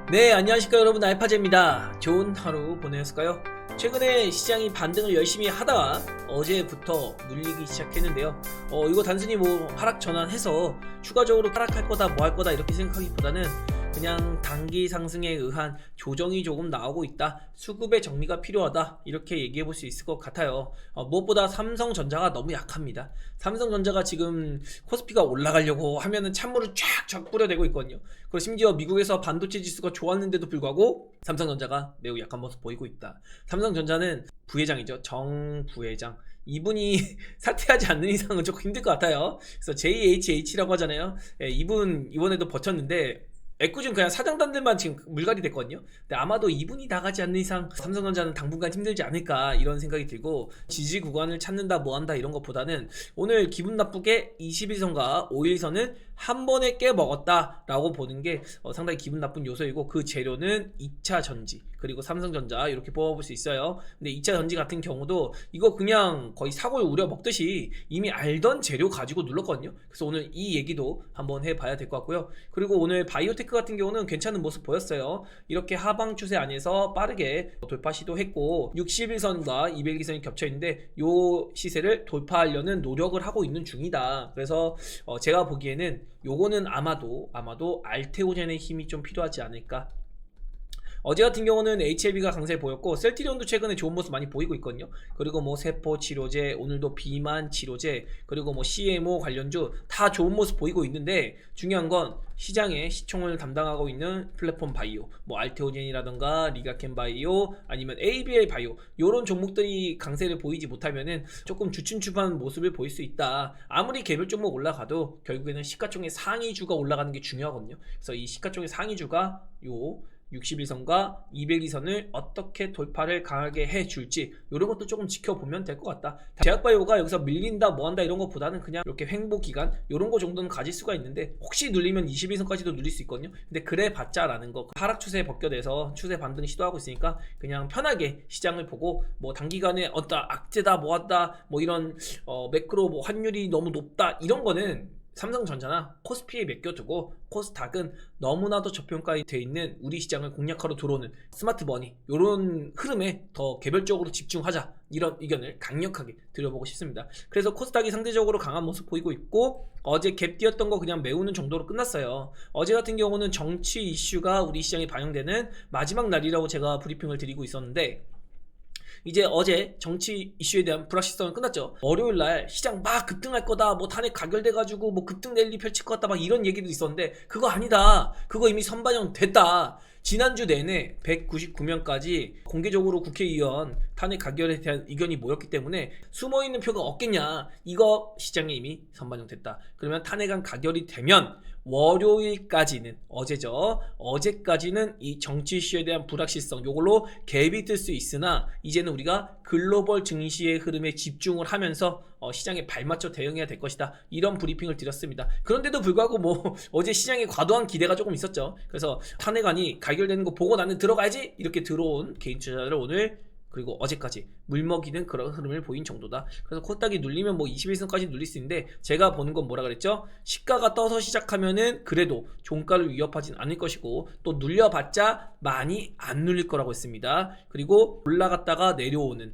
네, 안녕하십니까 여러분, 알파제입니다. 좋은 하루 보내셨을까요? 최근에 시장이 반등을 열심히 하다가 어제부터 눌리기 시작했는데요. 이거 단순히 뭐 하락 전환해서 추가적으로 하락할 거다 뭐 할 거다 이렇게 생각하기보다는 그냥 단기 상승에 의한 조정이 조금 나오고 있다, 수급의 정리가 필요하다, 이렇게 얘기해 볼 수 있을 것 같아요. 무엇보다 삼성전자가 너무 약합니다. 삼성전자가 지금 코스피가 올라가려고 하면은 찬물을 쫙쫙 뿌려대고 있거든요. 그리고 심지어 미국에서 반도체 지수가 좋았는데도 불구하고 삼성전자가 매우 약한 모습 보이고 있다. 삼성전자는 부회장이죠, 정 부회장, 이분이 사퇴하지 않는 이상은 조금 힘들 것 같아요. 그래서 JHH라고 하잖아요. 예, 이분 이번에도 버텼는데 애꿎은 그냥 사장단들만 지금 물갈이 됐거든요. 근데 아마도 이분이 나가지 않는 이상 삼성전자는 당분간 힘들지 않을까, 이런 생각이 들고, 지지 구간을 찾는다 뭐한다 이런 것보다는 오늘 기분 나쁘게 21선과 5일선을 한 번에 깨먹었다 라고 보는 게 상당히 기분 나쁜 요소이고, 그 재료는 2차 전지 그리고 삼성전자 이렇게 뽑아볼 수 있어요. 근데 2차 전지 같은 경우도 이거 그냥 거의 사골 우려 먹듯이 이미 알던 재료 가지고 눌렀거든요. 그래서 오늘 이 얘기도 한번 해봐야 될 것 같고요. 그리고 오늘 바이오테크 같은 경우는 괜찮은 모습 보였어요. 이렇게 하방 추세 안에서 빠르게 돌파 시도했고 61선과 200일선이 겹쳐있는데 요 시세를 돌파하려는 노력을 하고 있는 중이다. 그래서 제가 보기에는 요거는 아마도 알테오젠의 힘이 좀 필요하지 않을까. 어제 같은 경우는 HLB가 강세 보였고 셀트리온도 최근에 좋은 모습 많이 보이고 있거든요. 그리고 뭐 세포 치료제, 오늘도 비만 치료제, 그리고 뭐 CMO 관련주 다 좋은 모습 보이고 있는데, 중요한 건 시장의 시총을 담당하고 있는 플랫폼 바이오, 뭐 알테오젠이라던가 리가켄 바이오, 아니면 ABL 바이오, 요런 종목들이 강세를 보이지 못하면은 조금 주춤주춤한 모습을 보일 수 있다. 아무리 개별 종목 올라가도 결국에는 시가총액 상위주가 올라가는 게 중요하거든요. 그래서 이 시가총액 상위주가 요 61선과 202선을 어떻게 돌파를 강하게 해줄지, 이런 것도 조금 지켜보면 될 것 같다. 제약바이오가 여기서 밀린다 뭐한다 이런 것보다는 그냥 이렇게 횡보기간 이런 거 정도는 가질 수가 있는데, 혹시 눌리면 21선까지도 눌릴 수 있거든요. 근데 그래 봤자 라는 거, 하락 추세에 벗겨내서 추세 반등 시도하고 있으니까 그냥 편하게 시장을 보고, 뭐 단기간에 악재다 뭐하다 뭐 이런 매크로 뭐 환율이 너무 높다 이런 거는 삼성전자나 코스피에 맡겨두고, 코스닥은 너무나도 저평가되어 있는 우리 시장을 공략하러 들어오는 스마트머니, 이런 흐름에 더 개별적으로 집중하자, 이런 의견을 강력하게 드려보고 싶습니다. 그래서 코스닥이 상대적으로 강한 모습 보이고 있고, 어제 갭 뛰었던 거 그냥 메우는 정도로 끝났어요. 어제 같은 경우는 정치 이슈가 우리 시장에 반영되는 마지막 날이라고 제가 브리핑을 드리고 있었는데, 이제 어제 정치 이슈에 대한 불확실성은 끝났죠. 월요일날 시장 막 급등할 거다, 뭐 탄핵 가결돼가지고 뭐 급등 랠리 펼칠 것 같다, 막 이런 얘기도 있었는데 그거 아니다, 그거 이미 선반영 됐다. 지난주 내내 199명까지 공개적으로 국회의원 탄핵 가결에 대한 의견이 모였기 때문에 숨어있는 표가 없겠냐, 이거 시장에 이미 선반영됐다. 그러면 탄핵안 가결이 되면 월요일까지는, 어제까지는 이 정치 이슈에 대한 불확실성 요걸로 갭이 뜰 수 있으나, 이제는 우리가 글로벌 증시의 흐름에 집중을 하면서 시장에 발맞춰 대응해야 될 것이다, 이런 브리핑을 드렸습니다. 그런데도 불구하고 뭐 어제 시장에 과도한 기대가 조금 있었죠. 그래서 탄핵안이 가결되는 거 보고 나는 들어가야지 이렇게 들어온 개인 투자자를 오늘 그리고 어제까지 물먹이는 그런 흐름을 보인 정도다. 그래서 코스닥이 눌리면 뭐 21선까지 눌릴 수 있는데, 제가 보는 건 뭐라 그랬죠? 시가가 떠서 시작하면은 그래도 종가를 위협하진 않을 것이고, 또 눌려봤자 많이 안 눌릴 거라고 했습니다. 그리고 올라갔다가 내려오는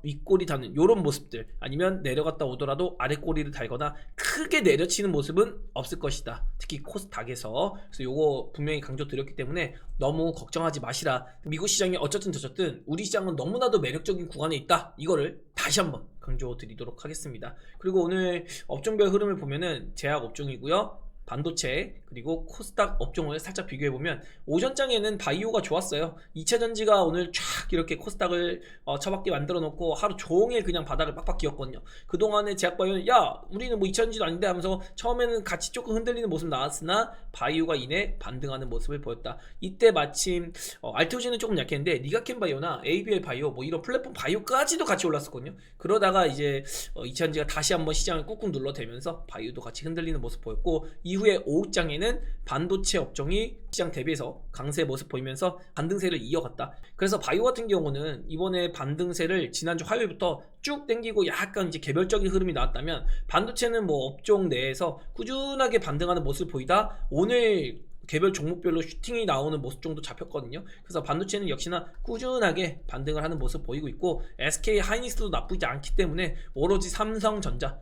윗꼬리 닿는 요런 모습들, 아니면 내려갔다 오더라도 아랫꼬리를 달거나 크게 내려치는 모습은 없을 것이다, 특히 코스닥에서. 그래서 요거 분명히 강조드렸기 때문에 너무 걱정하지 마시라. 미국 시장이 어쨌든 저쨌든 우리 시장은 너무나도 매력적인 구간에 있다, 이거를 다시 한번 강조드리도록 하겠습니다. 그리고 오늘 업종별 흐름을 보면은 제약 업종이고요, 반도체, 그리고 코스닥 업종을 살짝 비교해보면 오전장에는 바이오가 좋았어요. 2차전지가 오늘 쫙 이렇게 코스닥을 처박게 만들어 놓고 하루 종일 그냥 바닥을 빡빡 기었거든요. 그동안에 제약바이오는 야 우리는 뭐 2차전지도 아닌데 하면서 처음에는 같이 조금 흔들리는 모습 나왔으나 바이오가 이내 반등하는 모습을 보였다. 이때 마침 알테오젠은 조금 약했는데 리가켄 바이오나 ABL 바이오 뭐 이런 플랫폼 바이오까지도 같이 올랐었거든요. 그러다가 이제 2차전지가 다시 한번 시장을 꾹꾹 눌러대면서 바이오도 같이 흔들리는 모습 보였고, 이후에 오후장에는 반도체 업종이 시장 대비해서 강세 모습 보이면서 반등세를 이어갔다. 그래서 바이오 같은 경우는 이번에 반등세를 지난주 화요일부터 쭉 땡기고 약간 이제 개별적인 흐름이 나왔다면, 반도체는 뭐 업종 내에서 꾸준하게 반등하는 모습을 보이다 오늘 개별 종목별로 슈팅이 나오는 모습 정도 잡혔거든요. 그래서 반도체는 역시나 꾸준하게 반등을 하는 모습 보이고 있고, SK 하이닉스도 나쁘지 않기 때문에 오로지 삼성전자가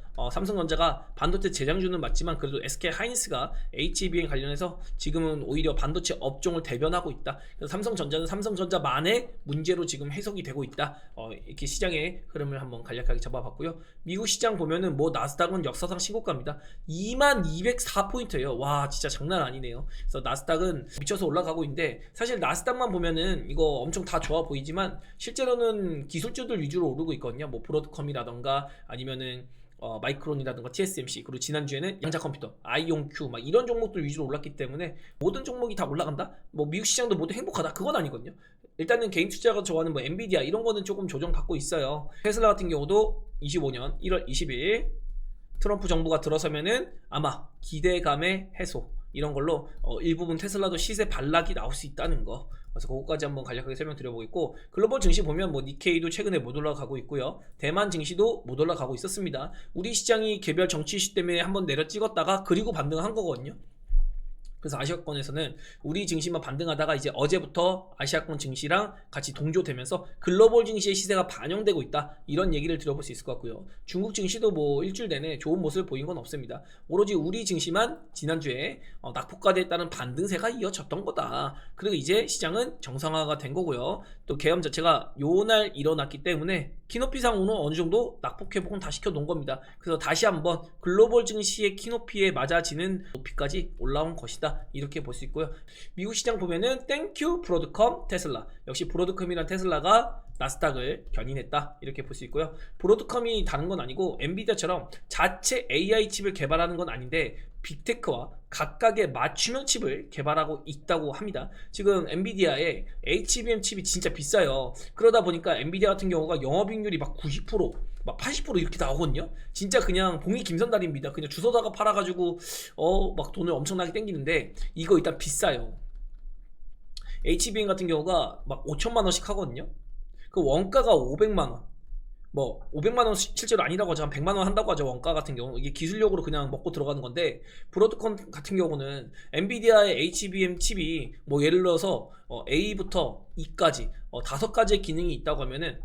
반도체 제장주는 맞지만 그래도 SK 하이닉스가 HBM 관련해서 지금은 오히려 반도체 업종을 대변하고 있다. 그래서 삼성전자는 삼성전자만의 문제로 지금 해석이 되고 있다. 이렇게 시장의 흐름을 한번 간략하게 잡아봤고요. 미국 시장 보면은 뭐 나스닥은 역사상 신고가입니다. 2204포인트예요. 와, 진짜 장난 아니네요. 그래서 나스닥은 미쳐서 올라가고 있는데, 사실 나스닥만 보면은 이거 엄청 다 좋아 보이지만 실제로는 기술주들 위주로 오르고 있거든요. 뭐 브로드컴이라던가 아니면은 마이크론이라든가 TSMC, 그리고 지난주에는 양자컴퓨터, 아이온큐 막 이런 종목들 위주로 올랐기 때문에 모든 종목이 다 올라간다? 뭐 미국 시장도 모두 행복하다? 그건 아니거든요. 일단은 개인 투자가 좋아하는 뭐 엔비디아 이런 거는 조금 조정받고 있어요. 테슬라 같은 경우도 25년 1월 20일 트럼프 정부가 들어서면은 아마 기대감의 해소 이런 걸로 일부분 테슬라도 시세 반락이 나올 수 있다는 거, 그래서 그거까지 한번 간략하게 설명드려보겠고, 글로벌 증시 보면 뭐 니케이도 최근에 못 올라가고 있고요. 대만 증시도 못 올라가고 있었습니다. 우리 시장이 개별 정치 이슈 때문에 한번 내려 찍었다가 그리고 반등한 거거든요. 그래서 아시아권에서는 우리 증시만 반등하다가 이제 어제부터 아시아권 증시랑 같이 동조되면서 글로벌 증시의 시세가 반영되고 있다, 이런 얘기를 들어볼 수 있을 것 같고요. 중국 증시도 뭐 일주일 내내 좋은 모습을 보인 건 없습니다. 오로지 우리 증시만 지난주에 낙폭과대에 따른 반등세가 이어졌던 거다. 그리고 이제 시장은 정상화가 된 거고요. 또 계엄 자체가 요날 일어났기 때문에 키높이상으로는 어느 정도 낙폭 회복은 다 시켜 놓은 겁니다. 그래서 다시 한번 글로벌 증시의 키높이에 맞아지는 높이까지 올라온 것이다, 이렇게 볼 수 있고요. 미국 시장 보면은 땡큐 브로드컴 테슬라, 역시 브로드컴이란 테슬라가 나스닥을 견인했다, 이렇게 볼 수 있고요. 브로드컴이 다른 건 아니고 엔비디아처럼 자체 AI 칩을 개발하는 건 아닌데 빅테크와 각각의 맞춤형 칩을 개발하고 있다고 합니다. 지금 엔비디아의 HBM 칩이 진짜 비싸요. 그러다 보니까 엔비디아 같은 경우가 영업이익률이 막 90%, 막 80% 이렇게 나오거든요. 진짜 그냥 봉이 김선달입니다. 그냥 주워다가 팔아가지고 막 돈을 엄청나게 땡기는데, 이거 일단 비싸요. HBM 같은 경우가 막 5천만 원씩 하거든요. 그 원가가 500만 원. 뭐 500만 원 실제로 아니라고 하죠. 한 100만 원 한다고 하죠. 원가 같은 경우 이게 기술력으로 그냥 먹고 들어가는 건데, 브로드컴 같은 경우는 엔비디아의 HBM 칩이 뭐 예를 들어서 A부터 E까지 5가지의 기능이 있다고 하면은,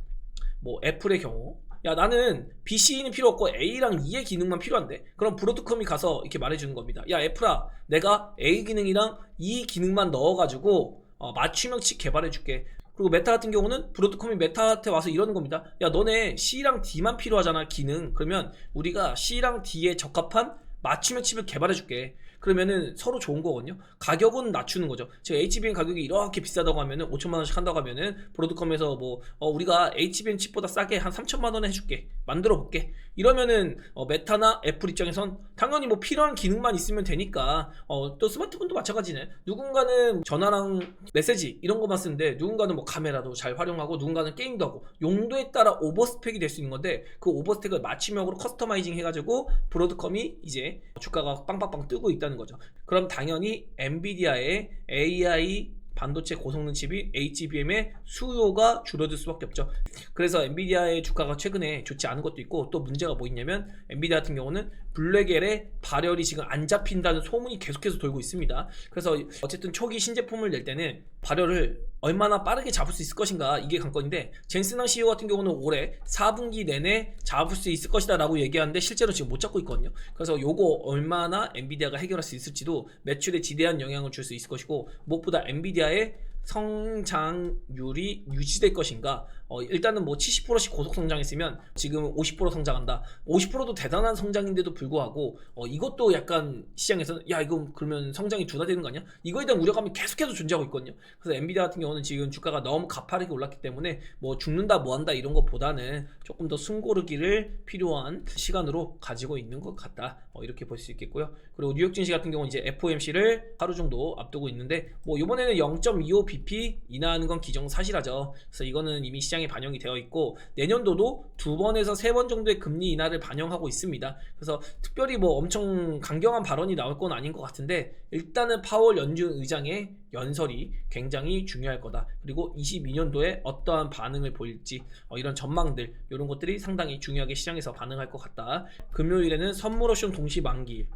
뭐 애플의 경우 야 나는 B, C는 필요 없고 A랑 E의 기능만 필요한데, 그럼 브로드컴이 가서 이렇게 말해주는 겁니다. 야 애플아, 내가 A 기능이랑 E 기능만 넣어가지고 맞춤형 칩 개발해줄게. 그리고 메타 같은 경우는 브로드컴이 메타한테 와서 이러는 겁니다. 야 너네 C랑 D만 필요하잖아, 기능. 그러면 우리가 C랑 D에 적합한 맞춤형 칩을 개발해줄게. 그러면은 서로 좋은 거거든요. 가격은 낮추는 거죠. 지금 HBM 가격이 이렇게 비싸다고 하면은 5천만 원씩 한다고 하면은 브로드컴에서 뭐 우리가 HBM 칩보다 싸게 한 3천만 원에 해줄게, 만들어 볼게, 이러면은 메타나 애플 입장에선 당연히 뭐 필요한 기능만 있으면 되니까. 또 스마트폰도 마찬가지네. 누군가는 전화랑 메시지 이런 거만 쓰는데, 누군가는 뭐 카메라도 잘 활용하고, 누군가는 게임도 하고, 용도에 따라 오버스펙이 될 수 있는 건데, 그 오버스펙을 맞춤형으로 커스터마이징 해가지고 브로드컴이 이제 주가가 빵빵빵 뜨고 있다는 거죠. 그럼 당연히 엔비디아의 AI 반도체 고성능 칩이 HBM의 수요가 줄어들 수밖에 없죠. 그래서 엔비디아의 주가가 최근에 좋지 않은 것도 있고, 또 문제가 뭐 있냐면 엔비디아 같은 경우는 블랙엘의 발열이 지금 안 잡힌다는 소문이 계속해서 돌고 있습니다. 그래서 어쨌든 초기 신제품을 낼 때는 발열을 얼마나 빠르게 잡을 수 있을 것인가, 이게 관건인데, 젠슨항 CEO 같은 경우는 올해 4분기 내내 잡을 수 있을 것이다 라고 얘기하는데 실제로 지금 못 잡고 있거든요. 그래서 요거 얼마나 엔비디아가 해결할 수 있을지도 매출에 지대한 영향을 줄 수 있을 것이고, 무엇보다 엔비디아의 성장률이 유지될 것인가. 일단은 뭐 70%씩 고속 성장했으면 지금 50% 성장한다. 50%도 대단한 성장인데도 불구하고 이것도 약간 시장에서는 야 이거 그러면 성장이 둔화되는 거 아니야? 이거에 대한 우려감이 계속해서 존재하고 있거든요. 그래서 엔비디아 같은 경우는 지금 주가가 너무 가파르게 올랐기 때문에 뭐 죽는다 뭐한다 이런 것보다는 조금 더 숨고르기를 필요한 시간으로 가지고 있는 것 같다, 이렇게 볼 수 있겠고요. 그리고 뉴욕 증시 같은 경우는 이제 FOMC를 하루 정도 앞두고 있는데, 뭐 이번에는 0.25bp 인하하는 건 기정사실하죠. 그래서 이거는 이미 시장에 반영이 되어 있고, 내년도도 2번에서 3번 정도의 금리 인하를 반영하고 있습니다. 그래서 특별히 뭐 엄청 강경한 발언이 나올 건 아닌 것 같은데, 일단은 파월 연준 의장의 연설이 굉장히 중요할 거다. 그리고 22년도에 어떠한 반응을 보일지, 이런 전망들, 이런 것들이 상당히 중요하게 시장에서 반응할 것 같다. 금요일에는 선물 옵션 동시 만기,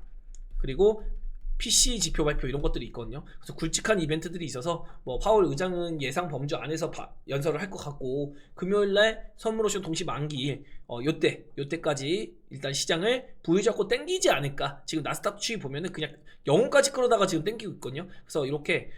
그리고 PC 지표 발표 이런 것들이 있거든요. 그래서 굵직한 이벤트들이 있어서 뭐 파월 의장은 예상 범주 안에서 연설을 할 것 같고, 금요일날 선물 옵션 동시 만기일 요때까지 일단 시장을 부유 잡고 땡기지 않을까. 지금 나스닥 추이 보면은 그냥 영혼까지 끌어다가 지금 땡기고 있거든요. 그래서 이렇게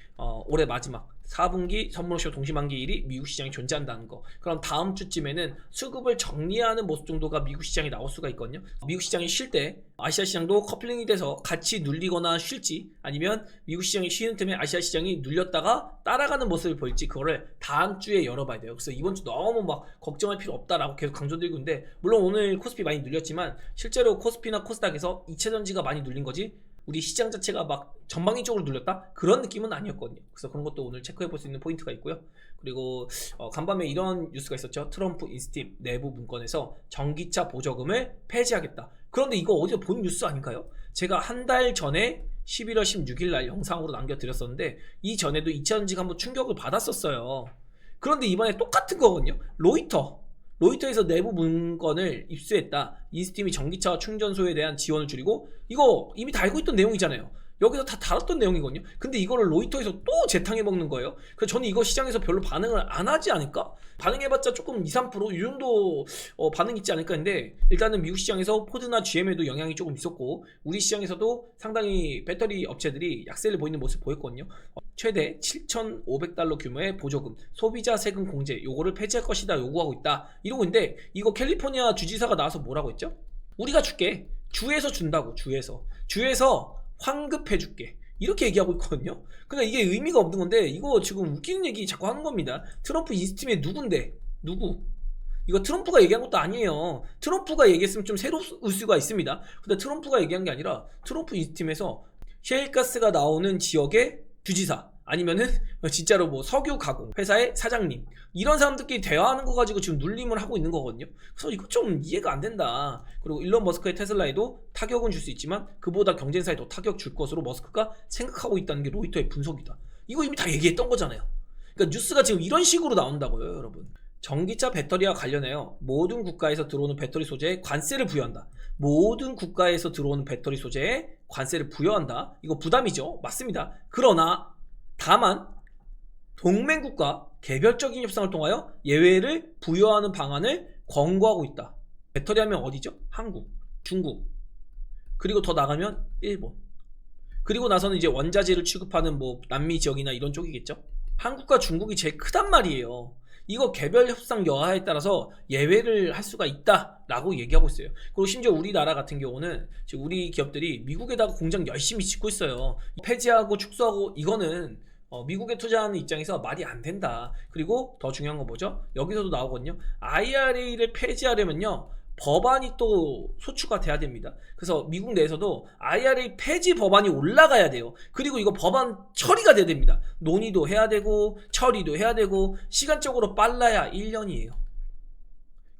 올해 마지막 4분기 선물옵션 동시만기일이 미국 시장이 존재한다는 거. 그럼 다음 주쯤에는 수급을 정리하는 모습 정도가 미국 시장이 나올 수가 있거든요. 미국 시장이 쉴 때 아시아 시장도 커플링이 돼서 같이 눌리거나 쉴지, 아니면 미국 시장이 쉬는 틈에 아시아 시장이 눌렸다가 따라가는 모습을 보일지, 그거를 다음 주에 열어봐야 돼요. 그래서 이번 주 너무 막 걱정할 필요 없다라고 계속 강조드리고 있는데, 물론 오늘 코스피 많이 눌렸지만 실제로 코스피나 코스닥에서 이체전지가 많이 눌린 거지 우리 시장 자체가 막 전방위적으로 눌렸다? 그런 느낌은 아니었거든요. 그래서 그런 것도 오늘 체크해 볼 수 있는 포인트가 있고요. 그리고 간밤에 이런 뉴스가 있었죠. 트럼프 인스팁 내부 문건에서 전기차 보조금을 폐지하겠다. 그런데 이거 어디서 본 뉴스 아닌가요? 제가 한 달 전에 11월 16일 날 영상으로 남겨드렸었는데, 이전에도 이차전지가 한번 충격을 받았었어요. 그런데 이번에 똑같은 거거든요. 로이터에서 내부 문건을 입수했다. 인스팀이 전기차 충전소에 대한 지원을 줄이고, 이거 이미 다 알고 있던 내용이잖아요. 여기서 다 다뤘던 내용이거든요. 근데 이거를 로이터에서 또 재탕해 먹는 거예요. 그래서 저는 이거 시장에서 별로 반응을 안 하지 않을까? 반응해봤자 조금 2~3% 이 정도 반응 있지 않을까 했는데, 일단은 미국 시장에서 포드나 GM에도 영향이 조금 있었고, 우리 시장에서도 상당히 배터리 업체들이 약세를 보이는 모습 보였거든요. 최대 7,500달러 규모의 보조금, 소비자 세금 공제, 요거를 폐지할 것이다 요구하고 있다 이러고 있는데, 이거 캘리포니아 주지사가 나와서 뭐라고 했죠? 우리가 줄게. 주에서 준다고. 주에서 환급해줄게, 이렇게 얘기하고 있거든요. 그러니까 이게 의미가 없는 건데, 이거 지금 웃기는 얘기 자꾸 하는 겁니다. 트럼프 인스팀의 누구? 이거 트럼프가 얘기한 것도 아니에요. 트럼프가 얘기했으면 좀 새로울 수가 있습니다. 근데 트럼프가 얘기한 게 아니라 트럼프 인스팀에서 셰일가스가 나오는 지역의 주지사, 아니면은 진짜로 뭐 석유 가공 회사의 사장님, 이런 사람들끼리 대화하는 거 가지고 지금 눌림을 하고 있는 거거든요. 그래서 이거 좀 이해가 안 된다. 그리고 일론 머스크의 테슬라에도 타격은 줄 수 있지만 그보다 경쟁사에 더 타격 줄 것으로 머스크가 생각하고 있다는 게 로이터의 분석이다. 이거 이미 다 얘기했던 거잖아요. 그러니까 뉴스가 지금 이런 식으로 나온다고요, 여러분. 전기차 배터리와 관련하여 모든 국가에서 들어오는 배터리 소재에 관세를 부여한다. 모든 국가에서 들어오는 배터리 소재에 관세를 부여한다. 이거 부담이죠. 맞습니다. 그러나 다만 동맹국가 개별적인 협상을 통하여 예외를 부여하는 방안을 권고하고 있다. 배터리 하면 어디죠? 한국, 중국, 그리고 더 나가면 일본, 그리고 나서는 이제 원자재를 취급하는 뭐 남미 지역이나 이런 쪽이겠죠. 한국과 중국이 제일 크단 말이에요. 이거 개별 협상 여하에 따라서 예외를 할 수가 있다라고 얘기하고 있어요. 그리고 심지어 우리나라 같은 경우는 지금 우리 기업들이 미국에다가 공장 열심히 짓고 있어요. 폐지하고 축소하고, 이거는 미국에 투자하는 입장에서 말이 안 된다. 그리고 더 중요한 건 뭐죠? 여기서도 나오거든요. IRA를 폐지하려면요, 법안이 또 소추가 돼야 됩니다. 그래서 미국 내에서도 IRA 폐지 법안이 올라가야 돼요. 그리고 이거 법안 처리가 돼야 됩니다. 논의도 해야 되고 처리도 해야 되고, 시간적으로 빨라야 1년이에요.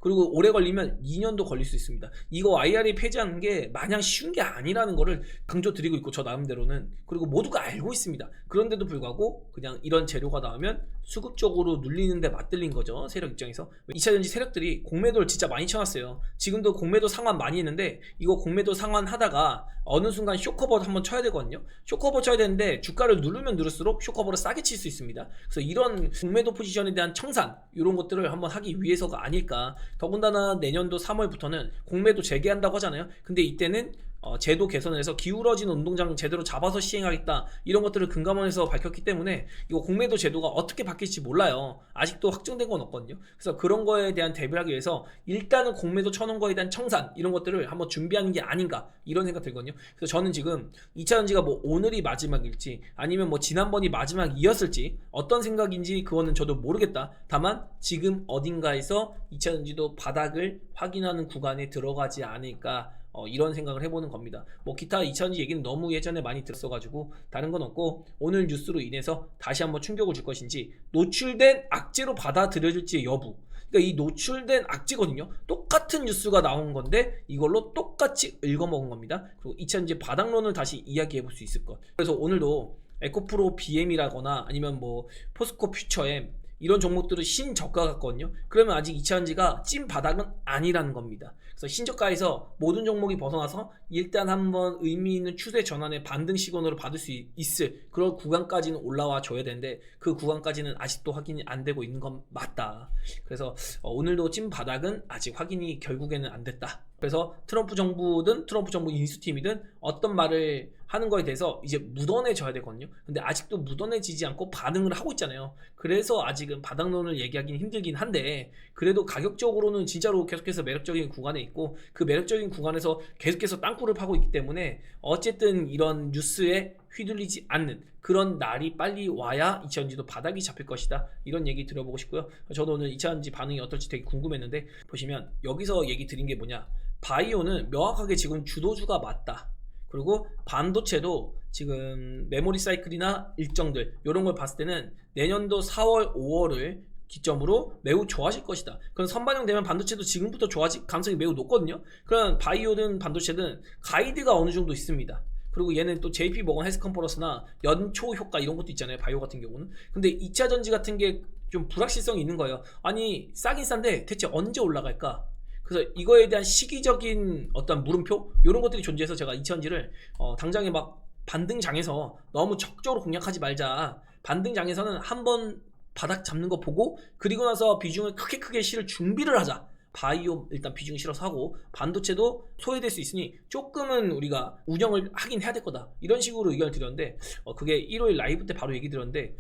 그리고 오래 걸리면 2년도 걸릴 수 있습니다. 이거 IRA 폐지하는 게 마냥 쉬운 게 아니라는 거를 강조드리고 있고, 저 나름대로는. 그리고 모두가 알고 있습니다. 그런데도 불구하고 그냥 이런 재료가 나오면 수급적으로 눌리는데 맞들린 거죠, 세력 입장에서. 2차전지 세력들이 공매도를 진짜 많이 쳐놨어요. 지금도 공매도 상환 많이 했는데, 이거 공매도 상환 하다가 어느 순간 쇼커버 한번 쳐야 되거든요. 쇼커버 쳐야 되는데 주가를 누르면 누를수록 쇼커버를 싸게 칠 수 있습니다. 그래서 이런 공매도 포지션에 대한 청산, 이런 것들을 한번 하기 위해서가 아닐까. 더군다나 내년도 3월부터는 공매도 재개한다고 하잖아요. 근데 이때는 제도 개선을 해서 기울어진 운동장 제대로 잡아서 시행하겠다, 이런 것들을 금감원에서 밝혔기 때문에 이거 공매도 제도가 어떻게 바뀔지 몰라요. 아직도 확정된 건 없거든요. 그래서 그런 거에 대한 대비를 하기 위해서 일단은 공매도 쳐놓은 거에 대한 청산, 이런 것들을 한번 준비하는 게 아닌가, 이런 생각 들거든요. 그래서 저는 지금 2차전지가 뭐 오늘이 마지막일지 아니면 뭐 지난번이 마지막이었을지 어떤 생각인지 그거는 저도 모르겠다. 다만 지금 어딘가에서 2차전지도 바닥을 확인하는 구간에 들어가지 않을까, 이런 생각을 해보는 겁니다. 뭐 기타 2차전지 얘기는 너무 예전에 많이 들었어가지고 다른 건 없고, 오늘 뉴스로 인해서 다시 한번 충격을 줄 것인지, 노출된 악재로 받아들여질지 여부, 그러니까 이 노출된 악재거든요. 똑같은 뉴스가 나온 건데 이걸로 똑같이 읽어먹은 겁니다. 그리고 2차전지 바닥론을 다시 이야기해 볼 수 있을 것. 그래서 오늘도 에코프로 BM이라거나 아니면 뭐 포스코 퓨처엠, 이런 종목들은 신저가 같거든요. 그러면 아직 2차전지가 찐 바닥은 아니라는 겁니다. 그래서 신저가에서 모든 종목이 벗어나서 일단 한번 의미 있는 추세 전환의 반등 시그널을 받을 수 있을 그런 구간까지는 올라와 줘야 되는데 그 구간까지는 아직도 확인이 안 되고 있는 건 맞다. 그래서 오늘도 찐 바닥은 아직 확인이 결국에는 안 됐다. 그래서 트럼프 정부든 트럼프 정부 인수팀이든 어떤 말을 하는 거에 대해서 이제 묻어내줘야 되거든요. 근데 아직도 묻어내지지 않고 반응을 하고 있잖아요. 그래서 아직은 바닥론을 얘기하기는 힘들긴 한데 그래도 가격적으로는 진짜로 계속해서 매력적인 구간에 있고 그 매력적인 구간에서 계속해서 땅굴을 파고 있기 때문에 어쨌든 이런 뉴스에 휘둘리지 않는 그런 날이 빨리 와야 2차전지도 바닥이 잡힐 것이다. 이런 얘기 들어보고 싶고요. 저도 오늘 2차전지 반응이 어떨지 되게 궁금했는데 보시면 여기서 얘기 드린 게 뭐냐, 바이오는 명확하게 지금 주도주가 맞다. 그리고 반도체도 지금 메모리 사이클이나 일정들 이런 걸 봤을 때는 내년도 4월, 5월을 기점으로 매우 좋아질 것이다. 그럼 선반영되면 반도체도 지금부터 좋아질 가능성이 매우 높거든요. 그럼 바이오든 반도체든 가이드가 어느 정도 있습니다. 그리고 얘는 또 JP 모건 헬스 컨퍼런스나 연초 효과 이런 것도 있잖아요. 바이오 같은 경우는. 근데 2차 전지 같은 게 좀 불확실성이 있는 거예요. 아니 싸긴 싼데 대체 언제 올라갈까? 그래서 이거에 대한 시기적인 어떤 물음표 이런 것들이 존재해서 제가 2차전지를 당장에 막 반등장에서 너무 적극적으로 공략하지 말자. 반등장에서는 한번 바닥 잡는 거 보고 그리고 나서 비중을 크게 실을 준비를 하자. 바이오 일단 비중 실어서 하고 반도체도 소외될 수 있으니 조금은 우리가 운영을 하긴 해야 될 거다. 이런 식으로 의견을 드렸는데 그게 1월 라이브 때 바로 얘기 드렸는데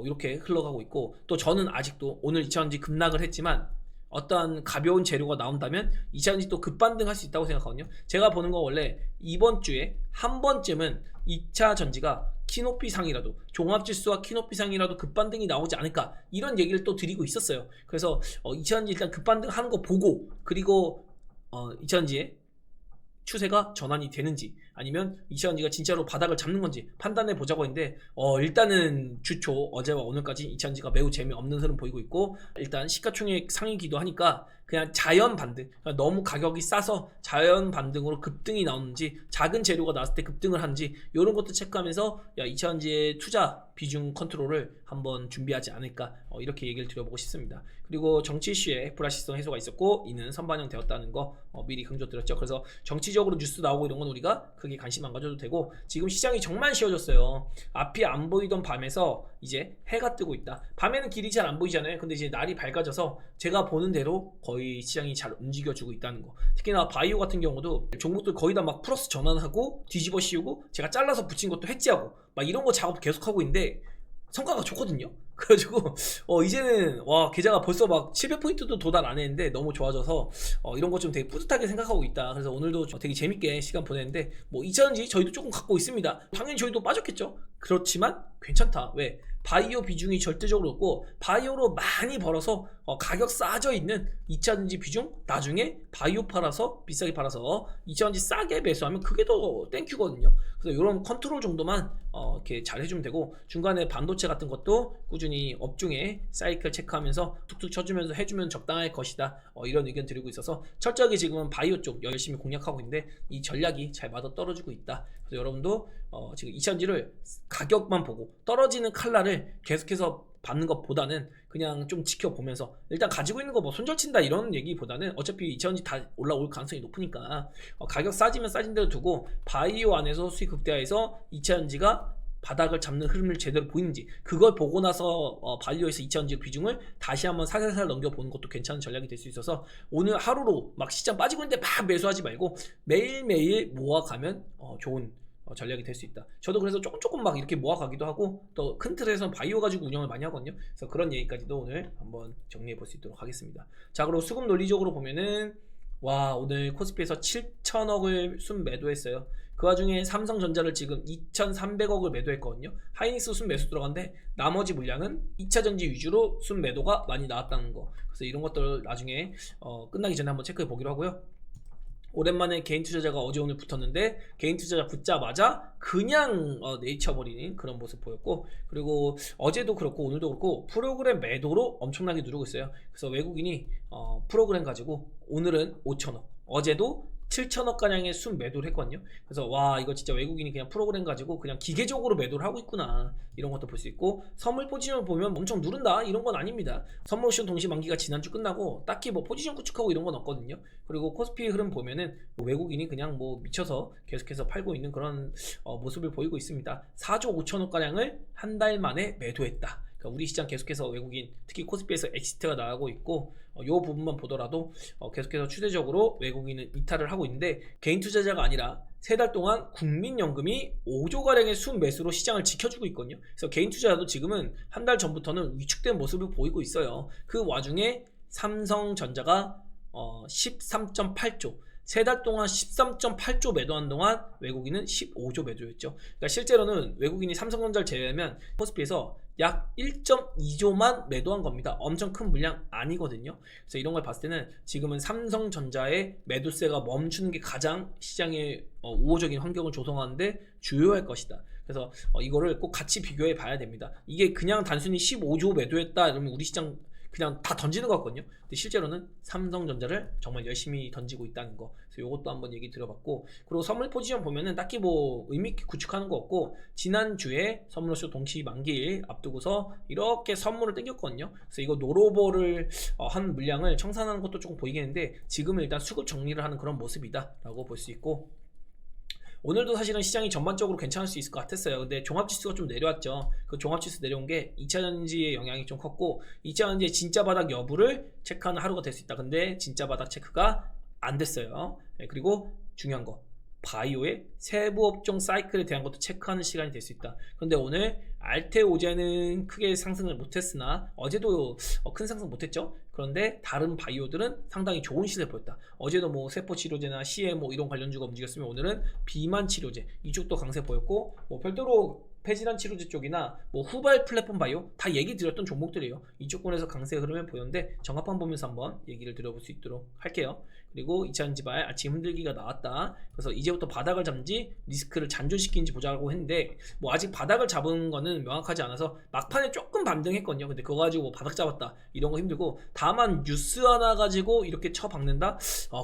이렇게 흘러가고 있고 또 저는 아직도 오늘 2차전지 급락을 했지만 어떤 가벼운 재료가 나온다면 2차전지 또 급반등할 수 있다고 생각하거든요. 제가 보는 건 원래 이번 주에 한 번쯤은 2차전지가 키높이상이라도 종합지수와 키높이상이라도 급반등이 나오지 않을까 이런 얘기를 또 드리고 있었어요. 그래서 2차전지 일단 급반등 하는 거 보고 그리고 2차전지의 추세가 전환이 되는지 아니면 2차전지가 진짜로 바닥을 잡는 건지 판단해 보자고 했는데 일단은 주초 어제와 오늘까지 2차전지가 매우 재미없는 흐름 보이고 있고 일단 시가총액 상이기도 하니까 그냥 자연 반등, 그러니까 너무 가격이 싸서 자연 반등으로 급등이 나오는지 작은 재료가 나왔을 때 급등을 하는지 이런 것도 체크하면서 2차전지의 투자 비중 컨트롤을 한번 준비하지 않을까 이렇게 얘기를 드려보고 싶습니다. 그리고 정치 이슈에 불확실성 해소가 있었고 이는 선반영 되었다는 거 미리 강조드렸죠. 그래서 정치적으로 뉴스 나오고 이런 건 우리가 크게 관심 안 가져도 되고 지금 시장이 정말 쉬워졌어요. 앞이 안 보이던 밤에서 이제 해가 뜨고 있다. 밤에는 길이 잘 안 보이잖아요. 근데 이제 날이 밝아져서 제가 보는 대로 거의 시장이 잘 움직여주고 있다는 거. 특히나 바이오 같은 경우도 종목들 거의 다 막 플러스 전환하고 뒤집어 씌우고 제가 잘라서 붙인 것도 해지하고 막 이런 거 작업 계속하고 있는데 성과가 좋거든요. 그래가지고 이제는 와 계좌가 벌써 막 700포인트도 도달 안 했는데 너무 좋아져서 이런 거 좀 되게 뿌듯하게 생각하고 있다. 그래서 오늘도 되게 재밌게 시간 보냈는데 뭐 2차전지 저희도 조금 갖고 있습니다. 당연히 저희도 빠졌겠죠. 그렇지만 괜찮다. 왜? 바이오 비중이 절대적으로 높고 바이오로 많이 벌어서 가격 싸져 있는 2차전지 비중 나중에 바이오 팔아서 비싸게 팔아서 2차전지 싸게 매수하면 그게 더 땡큐거든요. 그래서 이런 컨트롤 정도만 이렇게 잘 해주면 되고 중간에 반도체 같은 것도 꾸준히 업중에 사이클 체크하면서 툭툭 쳐주면서 해주면 적당할 것이다. 이런 의견 드리고 있어서 철저하게 지금은 바이오 쪽 열심히 공략하고 있는데 이 전략이 잘 맞아 떨어지고 있다. 그래서 여러분도 지금 2차전지를 가격만 보고 떨어지는 칼날을 계속해서 받는 것보다는 그냥 좀 지켜보면서 일단 가지고 있는 거 뭐 손절친다 이런 얘기보다는 어차피 2차전지 다 올라올 가능성이 높으니까 가격 싸지면 싸진 대로 두고 바이오 안에서 수익 극대화해서 2차전지가 바닥을 잡는 흐름을 제대로 보이는지 그걸 보고 나서 바이오에서 2차전지 비중을 다시 한번 살살 넘겨보는 것도 괜찮은 전략이 될 수 있어서 오늘 하루로 막 시장 빠지고 있는데 막 매수하지 말고 매일매일 모아가면 좋은 전략이 될 수 있다. 저도 그래서 조금 막 이렇게 모아가기도 하고 또 큰 틀에서는 바이오 가지고 운영을 많이 하거든요. 그래서 그런 얘기까지도 오늘 한번 정리해 볼 수 있도록 하겠습니다. 자, 그리고 수급 논리적으로 보면은 와 오늘 코스피에서 7천억을 순 매도했어요. 그 와중에 삼성전자를 지금 2,300억을 매도했거든요. 하이닉스 순 매수 들어간데 나머지 물량은 2차전지 위주로 순 매도가 많이 나왔다는 거. 그래서 이런 것들 나중에 끝나기 전에 한번 체크해 보기로 하고요. 오랜만에 개인 투자자가 어제 오늘 붙었는데 개인 투자자 붙자마자 그냥 내리쳐버리는 그런 모습 보였고 그리고 어제도 그렇고 오늘도 그렇고 프로그램 매도로 엄청나게 누르고 있어요. 그래서 외국인이 프로그램 가지고 오늘은 5천억 어제도 7천억 가량의 순 매도를 했거든요. 그래서 와, 이거 진짜 외국인이 그냥 프로그램 가지고 그냥 기계적으로 매도를 하고 있구나, 이런 것도 볼 수 있고, 선물 포지션을 보면 엄청 누른다 이런 건 아닙니다. 선물 옵션 동시 만기가 지난주 끝나고 딱히 뭐 포지션 구축하고 이런 건 없거든요. 그리고 코스피 흐름 보면은 뭐 외국인이 그냥 뭐 미쳐서 계속해서 팔고 있는 그런 모습을 보이고 있습니다. 4조 5천억 가량을 한 달 만에 매도했다. 그러니까 우리 시장 계속해서 외국인, 특히 코스피에서 엑시트가 나오고 있고, 이 부분만 보더라도 계속해서 추세적으로 외국인은 이탈을 하고 있는데, 개인 투자자가 아니라 3달 동안 국민연금이 5조 가량의 순매수로 시장을 지켜주고 있거든요. 그래서 개인 투자자도 지금은 한 달 전부터는 위축된 모습을 보이고 있어요. 그 와중에 삼성전자가 13.8조, 3달 동안 13.8조 매도한 동안 외국인은 15조 매도했죠. 그러니까 실제로는 외국인이 삼성전자를 제외하면 코스피에서 약 1.2조만 매도한 겁니다. 엄청 큰 물량 아니거든요. 그래서 이런 걸 봤을 때는 지금은 삼성전자의 매도세가 멈추는 게 가장 시장에 우호적인 환경을 조성하는데 주요할 것이다. 그래서 이거를 꼭 같이 비교해 봐야 됩니다. 이게 그냥 단순히 15조 매도했다 이러면 우리 시장 그냥 다 던지는 것 같거든요. 근데 실제로는 삼성전자를 정말 열심히 던지고 있다는 거. 그래서 이것도 한번 얘기 드려봤고, 그리고 선물 포지션 보면은 딱히 뭐 의미 있게 구축하는 거 없고, 지난주에 선물옵션 동시 만기일 앞두고서 이렇게 선물을 땡겼거든요. 그래서 이거 노로버를 한 물량을 청산하는 것도 조금 보이겠는데, 지금은 일단 수급 정리를 하는 그런 모습이다 라고 볼 수 있고, 오늘도 사실은 시장이 전반적으로 괜찮을 수 있을 것 같았어요. 근데 종합지수가 좀 내려왔죠. 그 종합지수 내려온 게 2차전지의 영향이 좀 컸고, 2차전지의 진짜 바닥 여부를 체크하는 하루가 될 수 있다. 근데 진짜 바닥 체크가 안 됐어요. 네, 그리고 중요한 거, 바이오의 세부 업종 사이클에 대한 것도 체크하는 시간이 될 수 있다. 그런데 오늘 알테오제는 크게 상승을 못했으나, 어제도 큰 상승 못했죠. 그런데 다른 바이오들은 상당히 좋은 시세를 보였다. 어제도 뭐 세포치료제나 CMO 이런 관련주가 움직였으면, 오늘은 비만 치료제 이쪽도 강세 보였고, 뭐 별도로 폐질환 치료제 쪽이나 뭐 후발 플랫폼 바이오 다 얘기 드렸던 종목들이에요. 이쪽 권에서 강세 흐름을 보였는데, 정합판 보면서 한번 얘기를 드려볼 수 있도록 할게요. 그리고 2차전지발 아침 흔들기가 나왔다. 그래서 이제부터 바닥을 잡는지 리스크를 잔존시키는지 보자고 했는데, 뭐 아직 바닥을 잡은 거는 명확하지 않아서 막판에 조금 반등했거든요. 근데 그거 가지고 뭐 바닥 잡았다 이런 거 힘들고, 다만 뉴스 하나 가지고 이렇게 쳐박는다?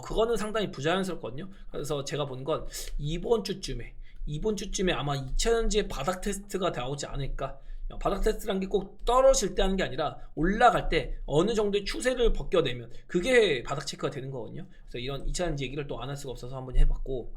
그거는 상당히 부자연스럽거든요. 그래서 제가 본 건 이번 주쯤에 아마 2차전지의 바닥 테스트가 나오지 않을까. 바닥 테스트란 게 꼭 떨어질 때 하는 게 아니라 올라갈 때 어느 정도의 추세를 벗겨내면 그게 바닥 체크가 되는 거거든요. 그래서 이런 2차전지 얘기를 또 안 할 수가 없어서 한번 해봤고,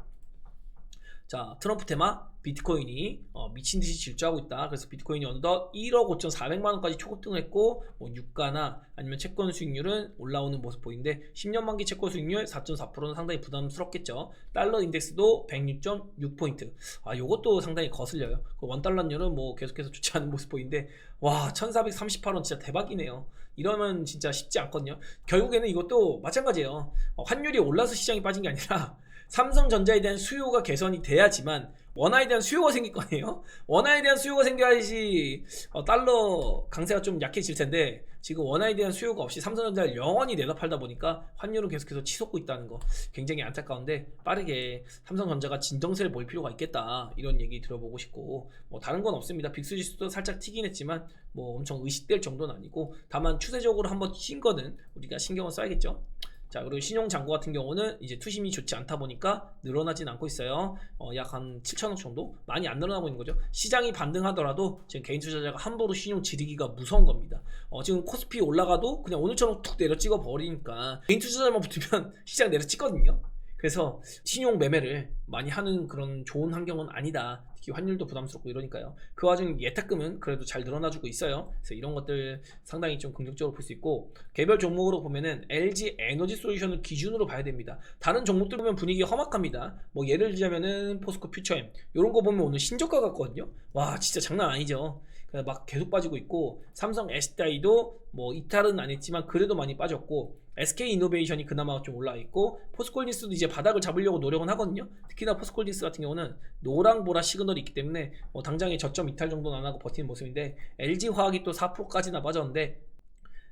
자, 트럼프 테마 비트코인이 미친듯이 질주하고 있다. 그래서 비트코인이 어느덧 1억 5,400만원까지 초급등을 했고, 뭐 유가나 아니면 채권 수익률은 올라오는 모습 보이는데, 10년 만기 채권 수익률 4.4%는 상당히 부담스럽겠죠. 달러 인덱스도 106.6포인트. 요것도 상당히 거슬려요. 그 원달러율은 뭐 계속해서 좋지 않은 모습 보이는데, 와, 1438원 진짜 대박이네요. 이러면 진짜 쉽지 않거든요. 결국에는 이것도 마찬가지예요. 환율이 올라서 시장이 빠진 게 아니라 삼성전자에 대한 수요가 개선이 돼야지만 원화에 대한 수요가 생길 거 아니에요. 원화에 대한 수요가 생겨야지 달러 강세가 좀 약해질 텐데, 지금 원화에 대한 수요가 없이 삼성전자를 영원히 내다 팔다 보니까 환율은 계속해서 치솟고 있다는 거 굉장히 안타까운데, 빠르게 삼성전자가 진정세를 볼 필요가 있겠다 이런 얘기 들어보고 싶고, 뭐 다른 건 없습니다. 빅스지수도 살짝 튀긴 했지만 뭐 엄청 의식될 정도는 아니고, 다만 추세적으로 한번 튄 거는 우리가 신경을 써야겠죠. 자, 그리고 신용잔고 같은 경우는 이제 투심이 좋지 않다 보니까 늘어나진 않고 있어요. 약 한 7천억 정도? 많이 안 늘어나고 있는 거죠. 시장이 반등하더라도 지금 개인 투자자가 함부로 신용 지르기가 무서운 겁니다. 지금 코스피 올라가도 그냥 오늘처럼 툭 내려 찍어 버리니까 개인 투자자만 붙으면 시장 내려 찍거든요. 그래서 신용 매매를 많이 하는 그런 좋은 환경은 아니다. 특히 환율도 부담스럽고 이러니까요. 그 와중에 예탁금은 그래도 잘 늘어나주고 있어요. 그래서 이런 것들 상당히 좀 긍정적으로 볼 수 있고, 개별 종목으로 보면은 LG 에너지 솔루션을 기준으로 봐야 됩니다. 다른 종목들 보면 분위기 험악합니다. 뭐 예를 들자면은 포스코 퓨처엠 이런 거 보면 오늘 신저가 같거든요. 와, 진짜 장난 아니죠. 막 계속 빠지고 있고, 삼성 SDI도 뭐 이탈은 안 했지만 그래도 많이 빠졌고, SK이노베이션이 그나마 좀 올라와 있고, 포스콜린스도 이제 바닥을 잡으려고 노력은 하거든요. 특히나 포스콜린스 같은 경우는 노랑보라 시그널이 있기 때문에 당장에 저점 이탈 정도는 안 하고 버티는 모습인데, LG화학이 또 4%까지나 빠졌는데,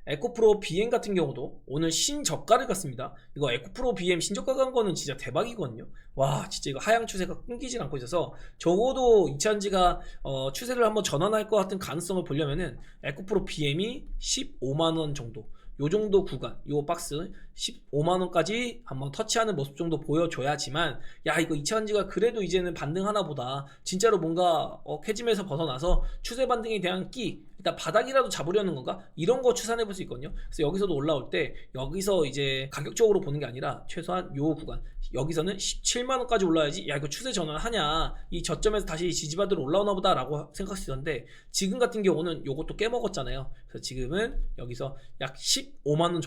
에코프로 BM 같은 경우도 오늘 신저가를 갔습니다. 이거 에코프로 BM 신저가 간 거는 진짜 대박이거든요. 와, 진짜 이거 하향 추세가 끊기질 않고 있어서, 적어도 2차전지가 추세를 한번 전환할 것 같은 가능성을 보려면은 에코프로 BM이 15만원 정도, 요 정도 구간, 요 박스 15만원까지 한번 터치하는 모습 정도 보여줘야지만 야 이거 이차전지가 그래도 이제는 반등하나 보다, 진짜로 뭔가 캐즘에서 벗어나서 추세 반등에 대한 끼, 일단 바닥이라도 잡으려는 건가, 이런 거 추산해 볼 수 있거든요. 그래서 여기서도 올라올 때 여기서 이제 가격적으로 보는 게 아니라 최소한 요 구간, 여기서는 17만원까지 올라야지 야 이거 추세 전환하냐, 이 저점에서 다시 지지받으러 올라오나 보다 라고 생각할 수 있었는데, 지금 같은 경우는 요것도 깨먹었잖아요. 그래서 지금은 여기서 약 15만원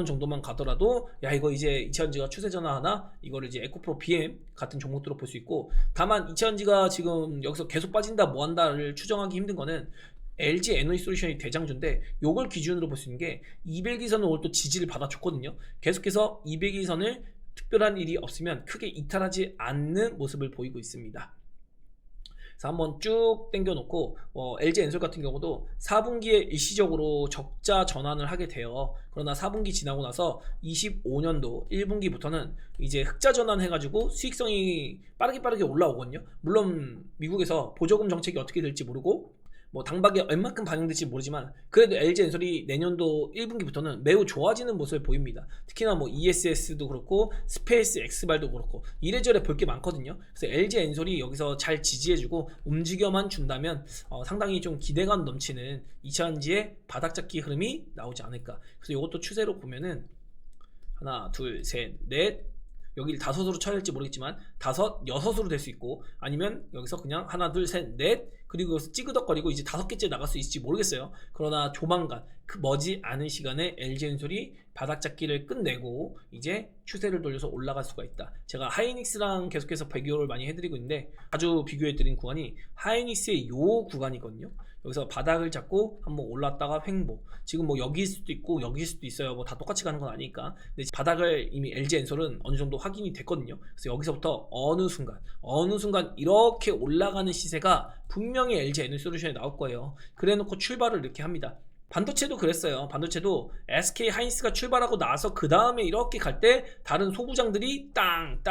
정도만 가더라도 야 이거 이제 이차전지가 추세 전환하나, 이거를 이제 에코프로 BM 같은 종목들로 볼 수 있고, 다만 이차전지가 지금 여기서 계속 빠진다 뭐한다를 추정하기 힘든 거는 LG 에너지 솔루션이 대장주인데, 요걸 기준으로 볼 수 있는 게 200일선은 오늘 또 지지를 받아줬거든요. 계속해서 200일선을 특별한 일이 없으면 크게 이탈하지 않는 모습을 보이고 있습니다. 그래서 한번 쭉 당겨놓고 LG 엔솔 같은 경우도 4분기에 일시적으로 적자 전환을 하게 돼요. 그러나 4분기 지나고 나서 25년도 1분기부터는 이제 흑자 전환해가지고 수익성이 빠르게 올라오거든요. 물론 미국에서 보조금 정책이 어떻게 될지 모르고 뭐 당박에 얼마큼 반영될지 모르지만, 그래도 LG 엔솔이 내년도 1분기부터는 매우 좋아지는 모습을 보입니다. 특히나 뭐 ESS도 그렇고 스페이스 X발도 그렇고 이래저래 볼 게 많거든요. 그래서 LG 엔솔이 여기서 잘 지지해주고 움직여만 준다면 상당히 좀 기대감 넘치는 이차전지의 바닥잡기 흐름이 나오지 않을까. 그래서 이것도 추세로 보면은 하나 둘 셋 넷, 여기를 다섯으로 쳐야 할지 모르겠지만 다섯, 여섯으로 될 수 있고, 아니면 여기서 그냥 하나 둘 셋 넷, 그리고 여기서 찌그덕거리고 이제 5개째 나갈 수 있을지 모르겠어요. 그러나 조만간 그 머지 않은 시간에 LG엔솔이 바닥잡기를 끝내고 이제 추세를 돌려서 올라갈 수가 있다. 제가 하이닉스랑 계속해서 비교를 많이 해드리고 있는데, 자주 비교해드린 구간이 하이닉스의 요 구간이거든요. 여기서 바닥을 잡고 한번 올랐다가 횡보, 지금 뭐 여기일 수도 있고 여기일 수도 있어요. 뭐 다 똑같이 가는 건 아니니까. 근데 바닥을 이미 LG엔솔은 어느 정도 확인이 됐거든요. 그래서 여기서부터 어느 순간 이렇게 올라가는 시세가 분명히 LG 에너지솔루션에 나올 거예요. 그래놓고 출발을 이렇게 합니다. 반도체도 그랬어요. 반도체도 SK 하이닉스가 출발하고 나서 그 다음에 이렇게 갈 때 다른 소부장들이 땅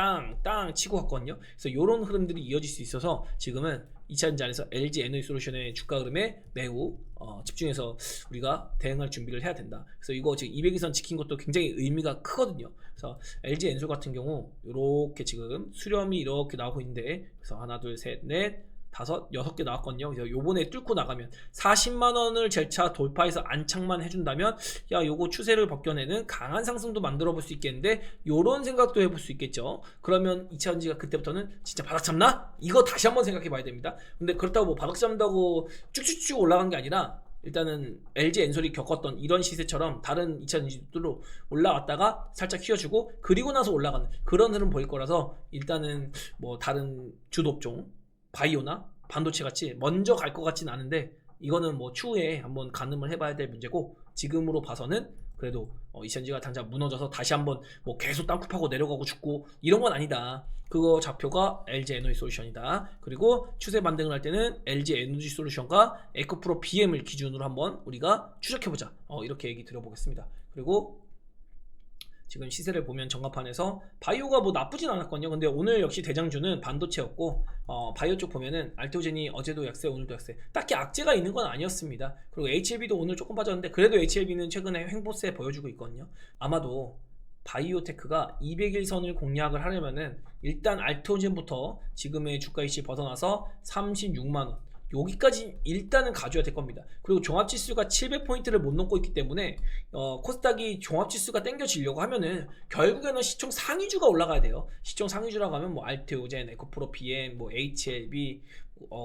치고 갔거든요. 그래서 이런 흐름들이 이어질 수 있어서 지금은 2차전지 안에서 LG 에너지 솔루션의 주가 흐름에 매우 집중해서 우리가 대응할 준비를 해야 된다. 그래서 이거 지금 200일선 지킨 것도 굉장히 의미가 크거든요. 그래서 LG 엔솔 같은 경우 이렇게 지금 수렴이 이렇게 나오고 있는데, 그래서 하나 둘 셋 넷 다섯, 6개 나왔거든요. 그래서 요번에 뚫고 나가면 40만원을 재차 돌파해서 안착만 해준다면 야 요거 추세를 벗겨내는 강한 상승도 만들어 볼 수 있겠는데, 요런 생각도 해볼 수 있겠죠. 그러면 2차전지가 그때부터는 진짜 바닥 잡나? 이거 다시 한번 생각해 봐야 됩니다. 근데 그렇다고 뭐 바닥 잡는다고 쭉쭉쭉 올라간 게 아니라, 일단은 LG 엔솔이 겪었던 이런 시세처럼 다른 2차전지들로 올라왔다가 살짝 휘어주고 그리고 나서 올라가는 그런 흐름 보일 거라서, 일단은 뭐 다른 주도업종 바이오나 반도체 같이 먼저 갈 것 같진 않은데, 이거는 뭐 추후에 한번 가늠을 해봐야 될 문제고, 지금으로 봐서는 그래도 이차전지가 당장 무너져서 다시 한번 뭐 계속 땅굴 파고 내려가고 죽고 이런 건 아니다. 그거 좌표가 LG 에너지 솔루션이다. 그리고 추세 반등을 할 때는 LG 에너지 솔루션과 에코프로 BM을 기준으로 한번 우리가 추적해보자. 이렇게 얘기 드려보겠습니다. 그리고 지금 시세를 보면 정가판에서 바이오가 뭐 나쁘진 않았거든요. 근데 오늘 역시 대장주는 반도체였고, 바이오 쪽 보면은 알테오젠이 어제도 약세, 오늘도 약세, 딱히 악재가 있는 건 아니었습니다. 그리고 HLB도 오늘 조금 빠졌는데, 그래도 HLB는 최근에 횡보세 보여주고 있거든요. 아마도 바이오테크가 200일선을 공략을 하려면은 일단 알테오젠부터 지금의 주가 이치 벗어나서 36만원, 여기까지 일단은 가져야 될 겁니다. 그리고 종합지수가 700포인트를 못 넘고 있기 때문에 코스닥이 종합지수가 땡겨지려고 하면은 결국에는 시총 상위주가 올라가야 돼요. 시총 상위주라고 하면 뭐 알테오젠, 에코프로 BM, 뭐 HLB,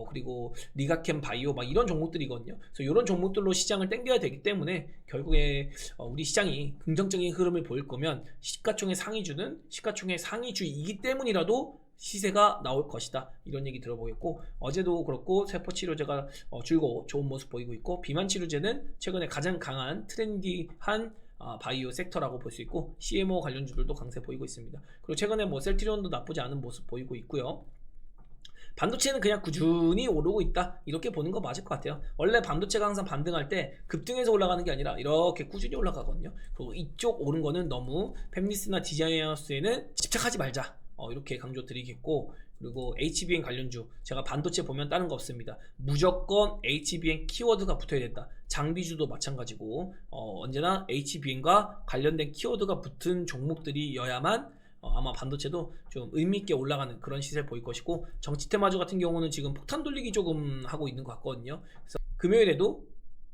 그리고 리가캠 바이오 막 이런 종목들이거든요. 그래서 이런 종목들로 시장을 땡겨야 되기 때문에 결국에 우리 시장이 긍정적인 흐름을 보일 거면 시가총액 상위주는 시가총액 상위주이기 때문이라도 시세가 나올 것이다, 이런 얘기 들어보겠고, 어제도 그렇고 세포치료제가 줄고 좋은 모습 보이고 있고, 비만치료제는 최근에 가장 강한 트렌디한 바이오 섹터라고 볼 수 있고, CMO 관련주들도 강세 보이고 있습니다. 그리고 최근에 뭐 셀트리온도 나쁘지 않은 모습 보이고 있고요. 반도체는 그냥 꾸준히 오르고 있다, 이렇게 보는 거 맞을 것 같아요. 원래 반도체가 항상 반등할 때 급등해서 올라가는 게 아니라 이렇게 꾸준히 올라가거든요. 그리고 이쪽 오른 거는 너무 팹리스나 디자이너스에는 집착하지 말자, 이렇게 강조 드리겠고, 그리고 HBM 관련주, 제가 반도체 보면 다른 거 없습니다. 무조건 HBM 키워드가 붙어야 된다. 장비주도 마찬가지고 언제나 HBM과 관련된 키워드가 붙은 종목들이어야만 아마 반도체도 좀 의미있게 올라가는 그런 시세를 보일 것이고, 정치테마주 같은 경우는 지금 폭탄 돌리기 조금 하고 있는 것 같거든요. 그래서 금요일에도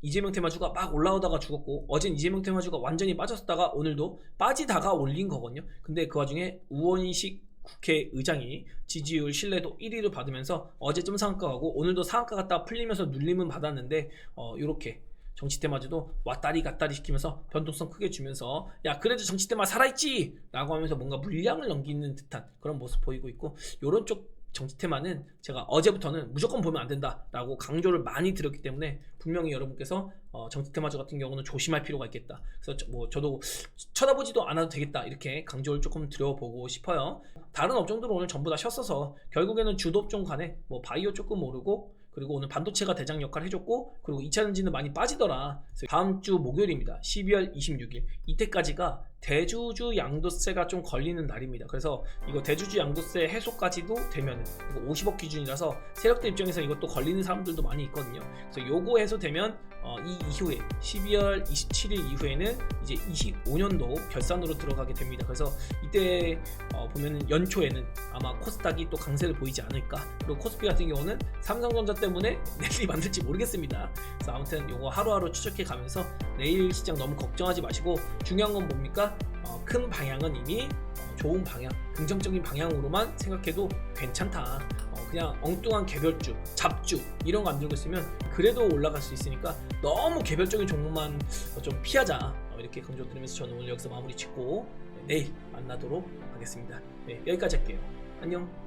이재명 테마주가 막 올라오다가 죽었고, 어젠 이재명 테마주가 완전히 빠졌다가 오늘도 빠지다가 올린 거거든요. 근데 그 와중에 우원식 국회의장이 지지율 신뢰도 1위를 받으면서 어제 좀 상한가 가고 오늘도 상한가 갔다가 풀리면서 눌림은 받았는데, 요렇게 정치테마주도 왔다리 갔다리 시키면서 변동성 크게 주면서 야 그래도 정치테마 살아있지 라고 하면서 뭔가 물량을 넘기는 듯한 그런 모습 보이고 있고, 요런 쪽 정치테마는 제가 어제부터는 무조건 보면 안 된다 라고 강조를 많이 드렸기 때문에 분명히 여러분께서 정치테마주 같은 경우는 조심할 필요가 있겠다. 그래서 저도 쳐다보지도 않아도 되겠다 이렇게 강조를 조금 드려보고 싶어요. 다른 업종들은 오늘 전부 다 쉬었어서 결국에는 주도 업종 간에 뭐 바이오 조금 오르고, 그리고 오늘 반도체가 대장 역할을 해줬고, 그리고 2차전지는 많이 빠지더라. 그래서 다음 주 목요일입니다. 12월 26일 이때까지가 대주주 양도세가 좀 걸리는 날입니다. 그래서 이거 대주주 양도세 해소까지도 되면 이거 50억 기준이라서 세력들 입장에서 이것도 걸리는 사람들도 많이 있거든요. 그래서 요거 해소되면 이 이후에 12월 27일 이후에는 이제 25년도 결산으로 들어가게 됩니다. 그래서 이때 보면은 연초에는 아마 코스닥이 또 강세를 보이지 않을까. 그리고 코스피 같은 경우는 삼성전자 때문에 내일이 만들지 모르겠습니다. 그래서 아무튼 요거 하루하루 추적해 가면서 내일 시장 너무 걱정하지 마시고, 중요한 건 뭡니까? 큰 방향은 이미 좋은 방향, 긍정적인 방향으로만 생각해도 괜찮다. 그냥 엉뚱한 개별주, 잡주 이런 거 안 들고 있으면 그래도 올라갈 수 있으니까 너무 개별적인 종목만 좀 피하자. 이렇게 강조드리면서 저는 오늘 여기서 마무리 짓고 내일 만나도록 하겠습니다. 네, 여기까지 할게요. 안녕.